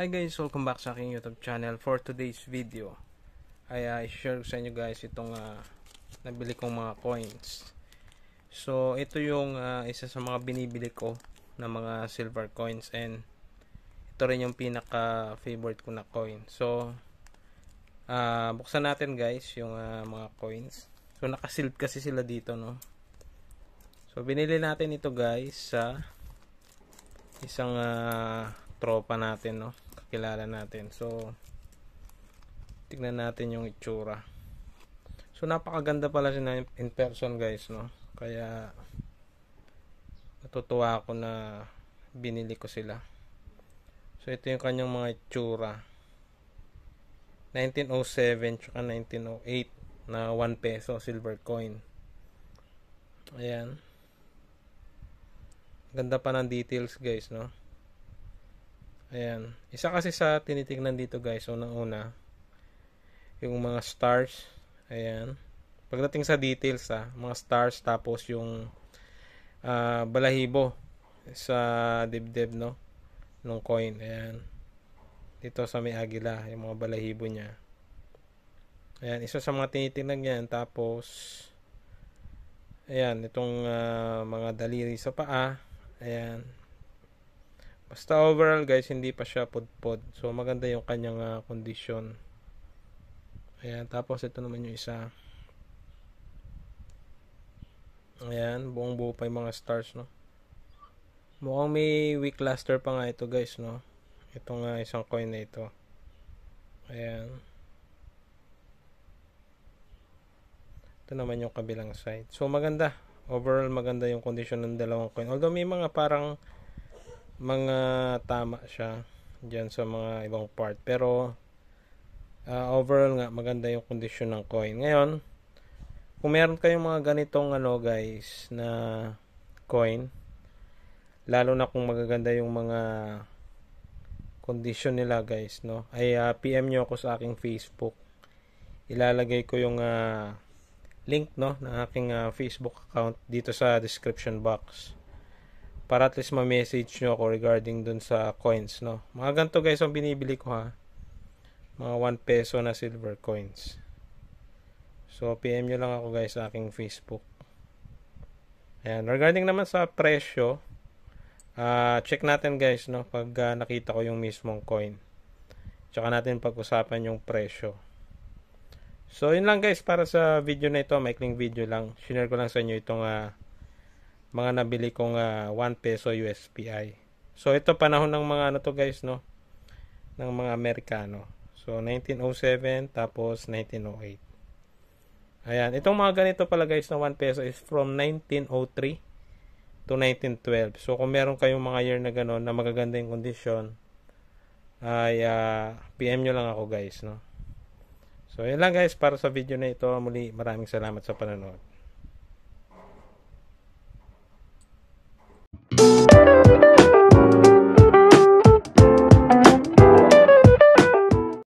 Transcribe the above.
Hi guys, welcome back sa aking YouTube channel. For today's video ay i-share sa inyo guys itong nabili kong mga coins. So ito yung isa sa mga binibili ko na mga silver coins, and ito rin yung pinaka favorite ko na coin. So buksan natin guys yung mga coins. So nakasealed kasi sila dito, no. So binili natin ito guys sa isang tropa natin, no, kakilala natin. So tignan natin yung itsura. So napakaganda pala sila in person guys, no, kaya natutuwa ako na binili ko sila. So ito yung kanyang mga itsura, 1907 tsaka 1908 na 1 peso silver coin. Ayan, ganda pa ng details guys, no. Ayan, isa kasi sa tinitingnan dito guys, unang-una yung mga stars. Ayan, pagdating sa details mga stars, tapos yung balahibo sa dibdib, no, nung coin. Ayan, dito sa may agila yung mga balahibo niya. Ayan, isa sa mga tinitingnan yan. Tapos ayan, itong mga daliri sa paa. Ayan, basta overall guys, hindi pa siya pudpod. So maganda yung kanyang kondisyon. Ayan, tapos ito naman yung isa. Ayan, buong buo pa yung mga stars, no. Mukhang may weak luster pa nga ito guys, no, itong isang coin na ito. Ayan, ito naman yung kabilang side. So maganda, overall maganda yung kondisyon ng dalawang coin. Although may mga parang mga tama siya dyan sa mga ibang part, pero overall nga maganda yung kondisyon ng coin. Ngayon, kung meron kayong mga ganitong guys na coin, lalo na kung magaganda yung mga kondisyon nila guys, no, ay PM nyo ako sa aking Facebook. Ilalagay ko yung link, no, ng aking Facebook account dito sa description box, para at least ma-message nyo ako regarding dun sa coins, no. Mga ganito guys ang binibili ko, mga 1 peso na silver coins. So PM nyo lang ako guys sa aking Facebook. Ayan, regarding naman sa presyo, check natin guys, no, pag nakita ko yung mismong coin, tsaka natin pag-usapan yung presyo. So yun lang guys para sa video na ito, maikling video lang. Share ko lang sa inyo itong mga nabili kong 1 peso USPI. So ito panahon ng mga to guys, no, ng mga Amerikano. So 1907 tapos 1908. Ayan, itong mga ganito pala guys na 1 peso is from 1903 to 1912. So kung meron kayong mga year na gano'n na magaganda yung kondisyon, ay PM nyo lang ako guys, no. So yun lang guys para sa video na ito. Muli maraming salamat sa panonood.